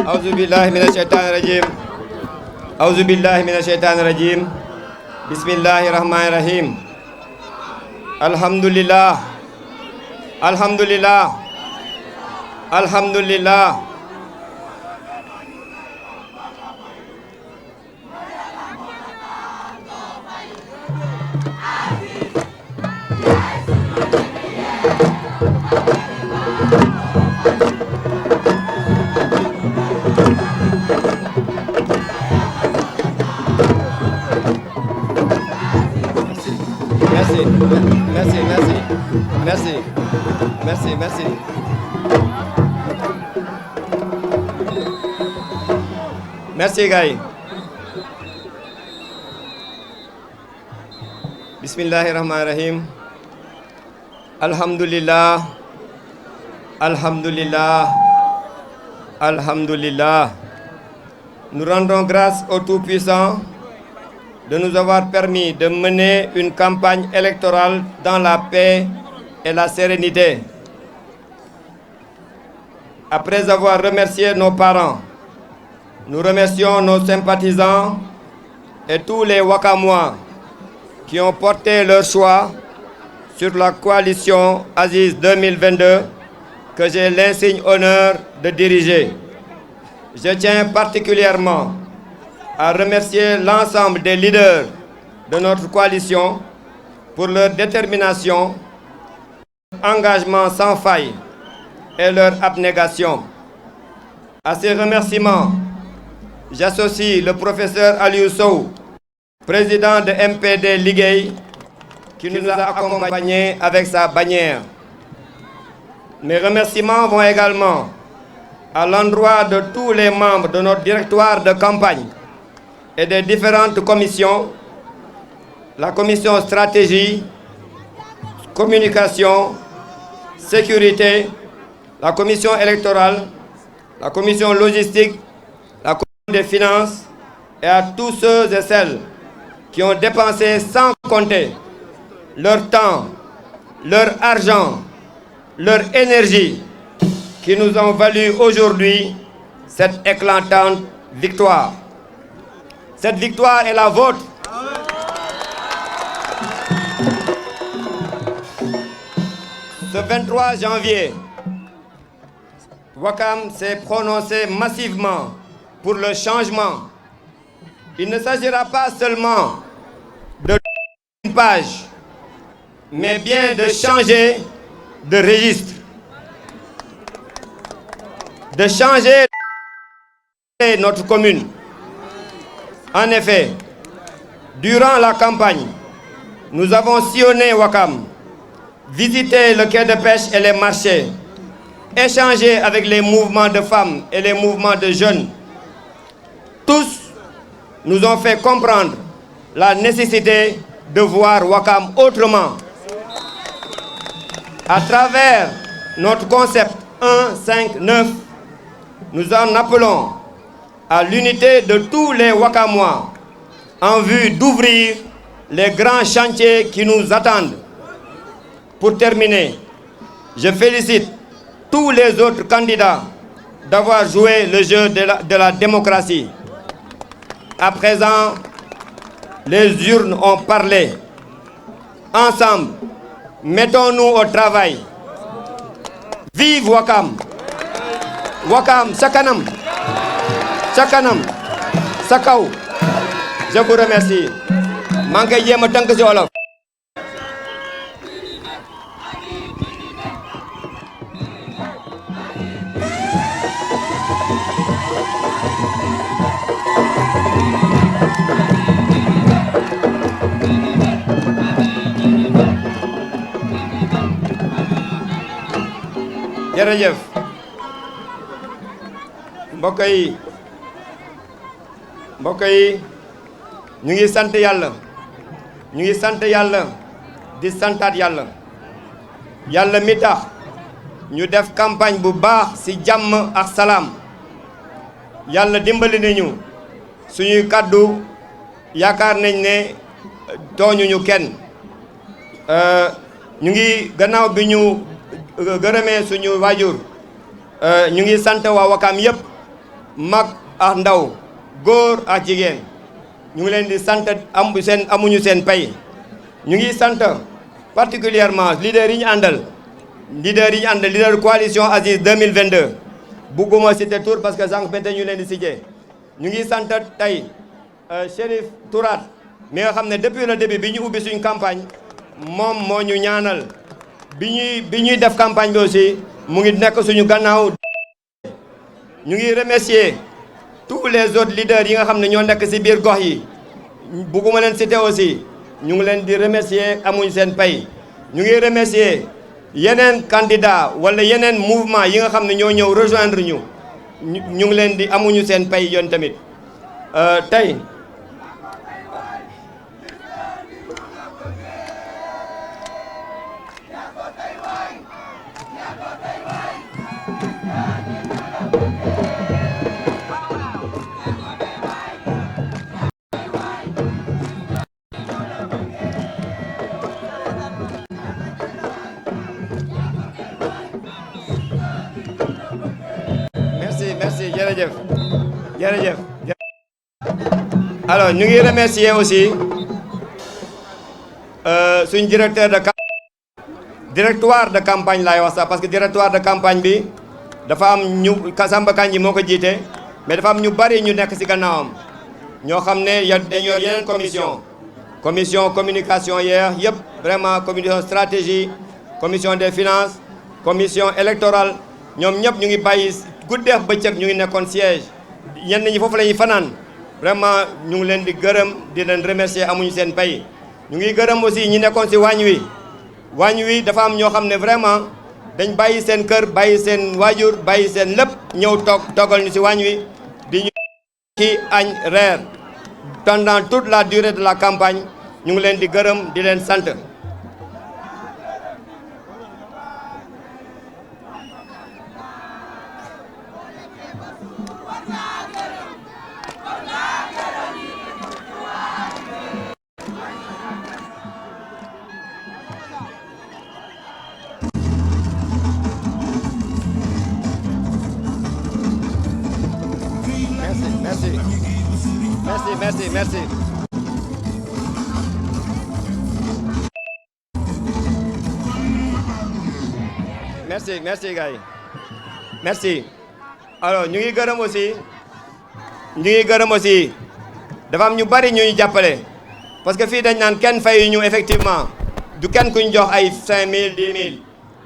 أعوذ بالله من الشيطان الرجيم أعوذ بالله من الشيطان الرجيم بسم الله الرحمن الرحيم الحمد لله الحمد لله الحمد لله Merci, merci, merci, merci, merci. Merci, Gaï. Bismillahirrahmanirrahim. Alhamdulillah, Alhamdulillah, Alhamdulillah. Nous rendons grâce au Tout-Puissant de nous avoir permis de mener une campagne électorale dans la paix et la sérénité. Après avoir remercié nos parents, nous remercions nos sympathisants et tous les Wakamois qui ont porté leur choix sur la coalition Aziz 2022 que j'ai l'insigne honneur de diriger. Je tiens particulièrement à remercier l'ensemble des leaders de notre coalition pour leur détermination, engagement sans faille et leur abnégation. À ces remerciements, j'associe le professeur Aliou Sow, président de MPD Liguey, qui nous a accompagnés avec sa bannière. Mes remerciements vont également à l'endroit de tous les membres de notre directoire de campagne et des différentes commissions, la commission stratégie, communication, sécurité, la commission électorale, la commission logistique, la commission des finances et à tous ceux et celles qui ont dépensé sans compter leur temps, leur argent, leur énergie qui nous ont valu aujourd'hui cette éclatante victoire. Cette victoire est la vôtre. Ce 23 janvier, Wakam s'est prononcé massivement pour le changement. Il ne s'agira pas seulement de une page, mais bien de changer de registre, de changer notre commune. En effet, durant la campagne, nous avons sillonné Wakam, visité le quai de pêche et les marchés, échangé avec les mouvements de femmes et les mouvements de jeunes. Tous nous ont fait comprendre la nécessité de voir Wakam autrement. À travers notre concept 1-5-9, nous en appelons à l'unité de tous les Wakamois en vue d'ouvrir les grands chantiers qui nous attendent. Pour terminer, je félicite tous les autres candidats d'avoir joué le jeu de la démocratie. À présent, les urnes ont parlé. Ensemble, mettons-nous au travail. Vive Wakam! Wakam Sakanam! Sakanam! Sakaw! Je vous remercie. Manquez yéma tank ci wolof. Jërëjëf mbokk yi ñu ngi sant yàlla di santaat yàlla mi tax ñu def campagne bu baax ci jàmm ak salaam yàlla dimbali nañu suñuy kàddu yaakaar nañ ne tooñuñu kenn ñu ngi gannaaw bi ñu gërëmee suñu waajur ñu ngi sant waa Wakam yëpp mag ak ndaw góor ak jigéen ñu ngi leen di sant amuñu seen pay ñu ngi sant particulièrement leader yi ñu àndal leader coalition Aziz 2022 bugguma citer tour parce que sànq bente ñu leen di citer ñu ngi sant tey Chérif Tourat mi nga xam ne depuis le début bi ñu ubbi suñu campagne moom moo ñu ñaanal bi ñuy def campagne bi aussi mu ngi nekk suñu gannaaw. ñu ngi remercier tous les autres leaders yi nga xam ne ñoo nekk ci biir gox yi bugguma leen citer aussi ñu ngi leen di remercier amuñ seen pay ñu ngi remercier yeneen candidat wala yeneen mouvement yi nga xam ne ñoo ñëw rejoindre ñu ngi leen di amuñu seen pay yoon tamit tey merci jërëjëf alors ñu ngi remercier aussi suñ directoire de campagne laay wax sax parce que directoire de campagne bi dafa am ñu Samba Kandji moo ko jiite mais dafa am ñu bari ñu nekk ci gannaawam ñoo xam ne dañoo yeneen commission communication yëpp vraiment commission stratégie commission des finances commission électorale ñoom ñëpp ñu ngi bàyyi guddeex bëccëg ñu ngi nekkoon siège ñenn ñi foofu la ñuy fanaan vraiment ñu ngi leen di gërëm di leen remercier amuñu seen pay ñu ngi gërëm aussi ñi nekkoon ci waañ wi dafa am ñoo xam ne vraiment dañ bàyyi seen kër bàyyi seen waajur bàyyi seen lépp ñëw toggal ñu ci waañ wi di ñu ci añ reer pendant toute la durée de la campagne ñu ngi leen di gërëm di leen sant. Merci. Merci gars yi merci. Alors ñu ngi gërëm aussi dafa am ñu bari ñuy jàppale parce que fii dañ naan kenn fayu ñu effectivement du kenn kuñ jox ay 5000 10 000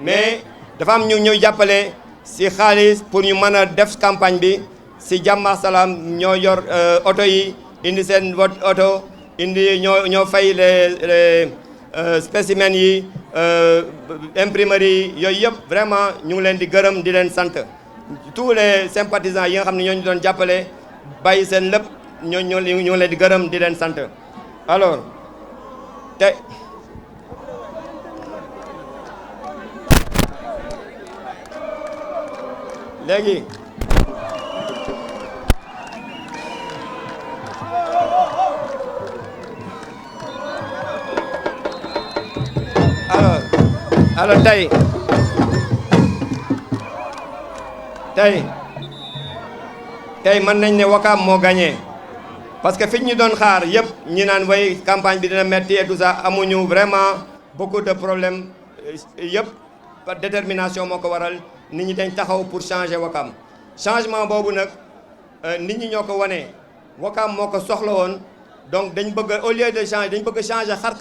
mais dafa am ñu ñuy jàppale ci xaalis pour ñu mën a def campagne bi ci jàmm ak salaam ñoo yor oto yi indi seen oto indi ñoo fay les spécimens yi imprimerie yooyu yëpp vraiment ñu ngi leen di gërëm di leen sant tous les sympathisants yi nga xam ne ñoo ñu doon jàppale bàyyi seen lépp ñu ngi leen di gërëm di leen sant alors te léegi alors tey mën nañ ne Wakaam moo gagné parce que fi ñu doon xaar yëpp ñi naan way campagne bi dina metti et tout ça amuñu vraiment beaucoup de problèmes yëpp par détermination moo ko waral nit ñi dañ taxaw pour changer Wakaam changement boobu nag nit ñi ñoo ko wane Wakaam moo ko soxla woon donc dañ bëgg au lieu de changer dañ bëgg changer xar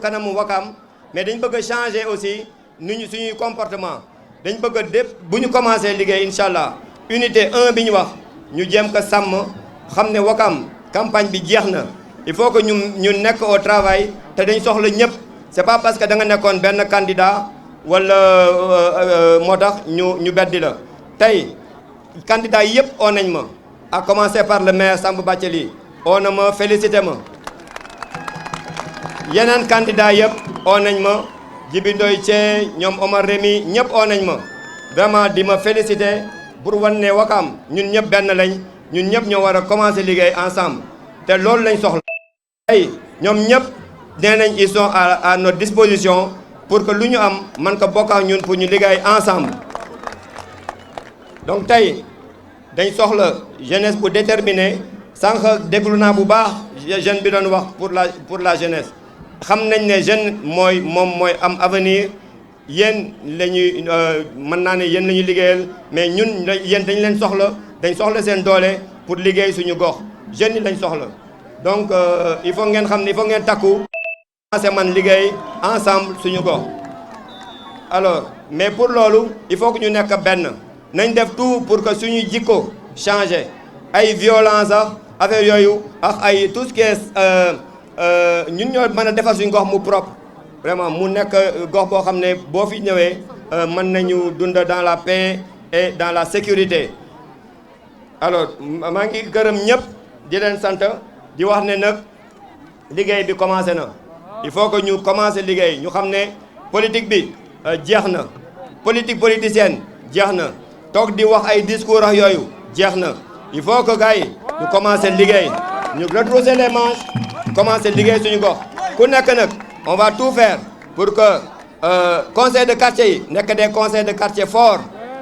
kanamu Wakaam mais dañ bëgg a changer aussi suñuy comportement dañ bëgg a bu ñu commencé liggéey incha allah unité 1 bi ñu wax ñu jéem ko sàmm xam ne Wakaam campagne bi jeex na il faut que ñu nekk au travail te dañ soxla ñëpp c'est pas parce que da nga nekkoon benn candidat wala moo tax ñu beddi la tey candidat yëpp oo nañ ma à commencer par le maire Samba Bathily oo na ma félicité ma yeneen candidat yëpp oo nañ ma Djibi Ndoye Thié ñoom Omar Rémy ñëpp oo nañ ma vraiment di ma félicité pour wan ne Wakaam ñun ñëpp benn lañ ñun ñëpp ñoo war a commencer liggéey ensemble te loolu lañ soxla tey ñoom ñëpp nee nañ ils sont à notre disposition pour que lu ñu am man ko bokk ak ñun pour ñu liggéey ensemble donc tey dañ soxla jeunesse bu déterminée sànq déglu naa bu baax jeune bi doon wax pour la jeunesse xam nañ ne jeune mooy am avenir yéen la ñuy mën naa ne yéen la ñuy liggéeyal mais ñun yéen dañ leen soxla seen doole pour liggéey suñu gox jeunes yi lañ soxla donc il faut ngeen xam ne il faut ngeen takku commencé man liggéey ensemble suñu gox alors mais pour loolu il faut que ñu nekk benn nañ def tout pour que suñu jikko changé ay violence affaire yooyu ak ay tout ce qui est ñun ñoo mën a defar suñu gox mu propre vraiment mu nekk gox boo xam ne boo fi ñëwee mën nañu dund dans la paix et dans la sécurité alors maa ngi gërëm ñëpp di leen sant di wax ne nag liggéey bi commencé na il faut que ñu commencé liggéey ñu xam ne politique bi jeex na politique politicienne jeex na toog di wax ay discours ak yooyu jeex na il faut que gars yi ñu commencé liggéey ñu retrousser les manches commencé liggéey suñu gox ku nekk nag on va tout faire pour que conseil de quartier yi nekk des conseils de quartier forts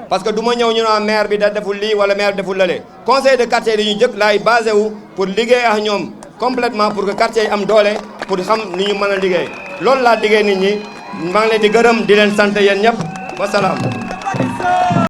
parce que du ma ñëw ñu naan maire bi da deful lii wala maire bi deful lale conseil de quartier yi ñu jëkk laay basé wu pour liggéey ak ñoom complètement pour que quartier yi am doole pour xam ni ñu mën a liggéey loolu laa liggéey nit ñi maa ngi leen di gërëm di leen sant yéen ñëpp wasalaam